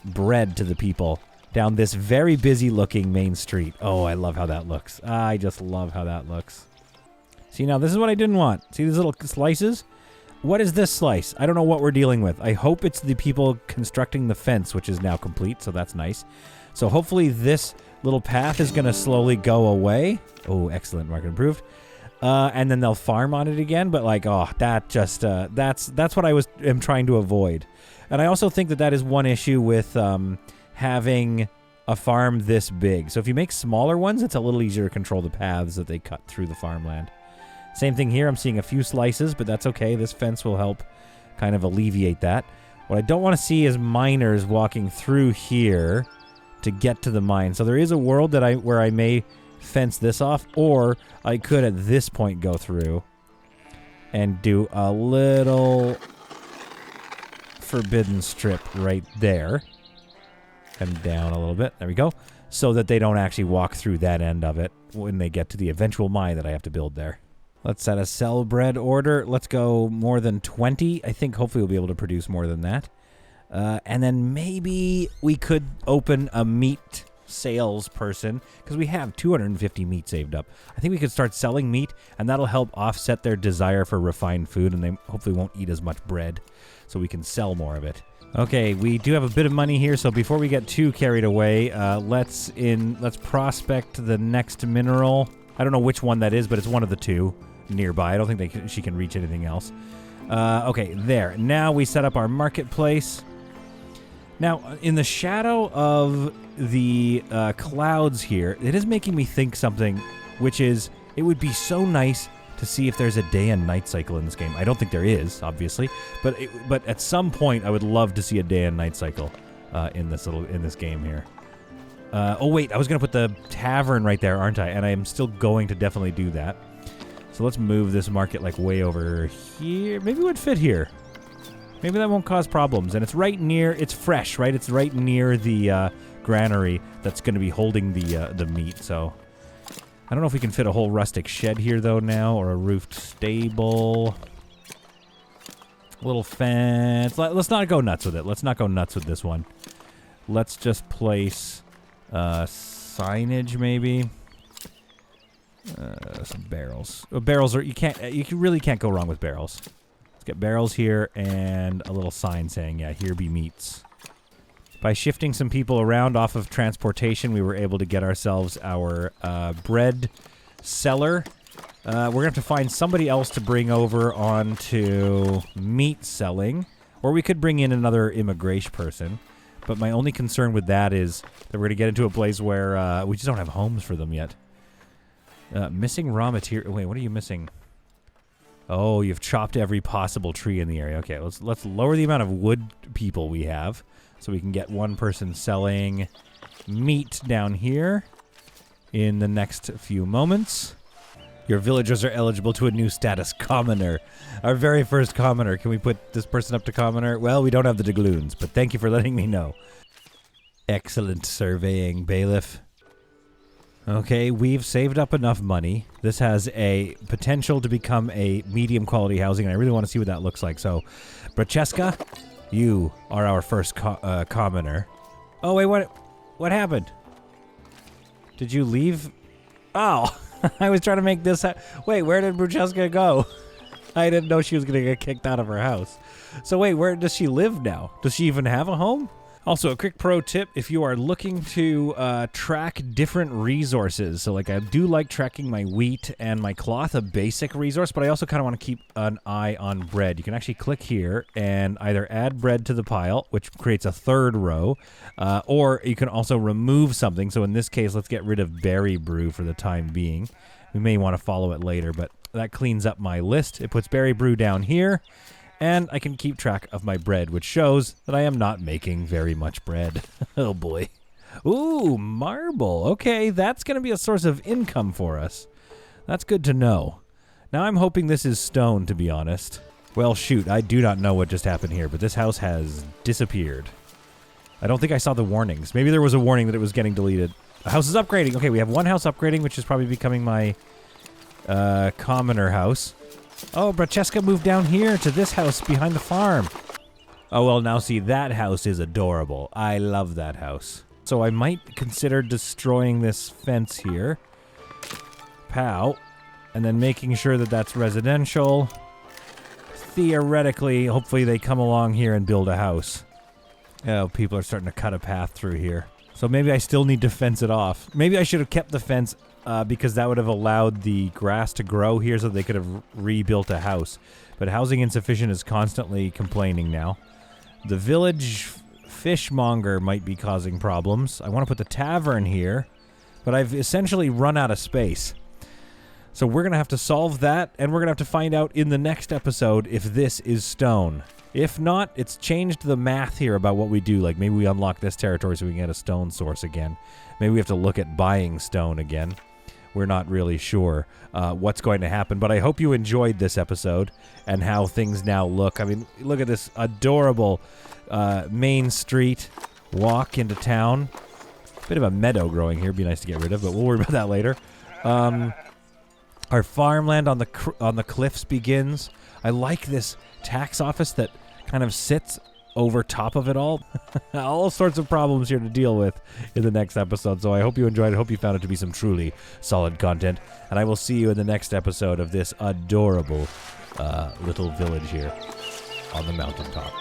bread to the people down this very busy looking main street. Oh, I love how that looks. I just love how that looks. See, now this is what I didn't want. See these little slices? What is this slice? I don't know what we're dealing with. I hope it's the people constructing the fence, which is now complete, so that's nice. So hopefully this little path is going to slowly go away. Oh, excellent. Market improved. And then they'll farm on it again. But like, oh, that just, that's what I am trying to avoid. And I also think that is one issue with having a farm this big. So if you make smaller ones, it's a little easier to control the paths that they cut through the farmland. Same thing here. I'm seeing a few slices, but that's okay. This fence will help kind of alleviate that. What I don't want to see is miners walking through here to get to the mine. So there is a world that where I may fence this off, or I could at this point go through and do a little forbidden strip right there and down a little bit. There we go. So that they don't actually walk through that end of it when they get to the eventual mine that I have to build there. Let's set a sell bread order. Let's go more than 20. I think hopefully we'll be able to produce more than that. And then maybe we could open a meat salesperson because we have 250 meat saved up. I think we could start selling meat, and that'll help offset their desire for refined food, and they hopefully won't eat as much bread, so we can sell more of it. Okay, we do have a bit of money here, so before we get too carried away, let's prospect the next mineral. I don't know which one that is, but it's one of the two nearby. I don't think she can reach anything else. Okay, there. Now we set up our marketplace. Now, in the shadow of the clouds here, it is making me think something, which is it would be so nice to see if there's a day and night cycle in this game. I don't think there is, obviously, but at some point I would love to see a day and night cycle. in this game here. Oh wait, I was gonna put the tavern right there, aren't I? And I am still going to definitely do that. So let's move this market like way over here. Maybe it would fit here. Maybe that won't cause problems. And it's right near. It's fresh, right? It's right near the granary that's going to be holding the meat. So I don't know if we can fit a whole rustic shed here though now, or a roofed stable. Little fence. Let's not go nuts with it. Let's not go nuts with this one. Let's just place signage maybe. Some barrels. Barrels are you really can't go wrong with barrels. Let's get barrels here and a little sign saying, yeah, here be meats. By shifting some people around off of transportation, we were able to get ourselves our bread cellar. We're going to have to find somebody else to bring over onto meat selling. Or we could bring in another immigration person. But my only concern with that is that we're going to get into a place where we just don't have homes for them yet. Missing raw material. Wait, what are you missing? Oh, you've chopped every possible tree in the area. Okay, let's lower the amount of wood people we have so we can get one person selling meat down here in the next few moments. Your villagers are eligible to a new status, commoner. Our very first commoner. Can we put this person up to commoner? Well, we don't have the doubloons, but thank you for letting me know. Excellent surveying, Bailiff. Okay, we've saved up enough money. This has a potential to become a medium quality housing, and I really want to see what that looks like. So, Bracheska, you are our first commoner. Oh, wait, what happened? Did you leave? Oh, I was trying to make this... Wait, where did Bracheska go? I didn't know she was going to get kicked out of her house. So wait, where does she live now? Does she even have a home? Also, a quick pro tip, if you are looking to track different resources, so like I do like tracking my wheat and my cloth, a basic resource, but I also kind of want to keep an eye on bread. You can actually click here and either add bread to the pile, which creates a third row, or you can also remove something. So in this case, let's get rid of berry brew for the time being. We may want to follow it later, but that cleans up my list. It puts berry brew down here. And I can keep track of my bread, which shows that I am not making very much bread. Oh, boy. Ooh, marble. Okay, that's going to be a source of income for us. That's good to know. Now I'm hoping this is stone, to be honest. Well, shoot, I do not know what just happened here, but this house has disappeared. I don't think I saw the warnings. Maybe there was a warning that it was getting deleted. The house is upgrading. Okay, we have one house upgrading, which is probably becoming my commoner house. Oh, Bracheska moved down here to this house behind the farm. Oh, well, now see, that house is adorable. I love that house. So I might consider destroying this fence here. Pow. And then making sure that that's residential. Theoretically, hopefully they come along here and build a house. Oh, people are starting to cut a path through here. So maybe I still need to fence it off. Maybe I should have kept the fence because that would have allowed the grass to grow here so they could have rebuilt a house. But Housing Insufficient is constantly complaining now. The village fishmonger might be causing problems. I want to put the tavern here, but I've essentially run out of space. So we're going to have to solve that, and we're going to have to find out in the next episode if this is stone. If not, it's changed the math here about what we do. Like maybe we unlock this territory so we can get a stone source again. Maybe we have to look at buying stone again. We're not really sure what's going to happen, but I hope you enjoyed this episode and how things now look. I mean, look at this adorable main street walk into town. Bit of a meadow growing here. Be nice to get rid of, but we'll worry about that later. Our farmland on the cliffs begins. I like this tax office that kind of sits over top of it all. All sorts of problems here to deal with in the next episode. So I hope you enjoyed it. I hope you found it to be some truly solid content. And I will see you in the next episode of this adorable little village here on the mountaintop.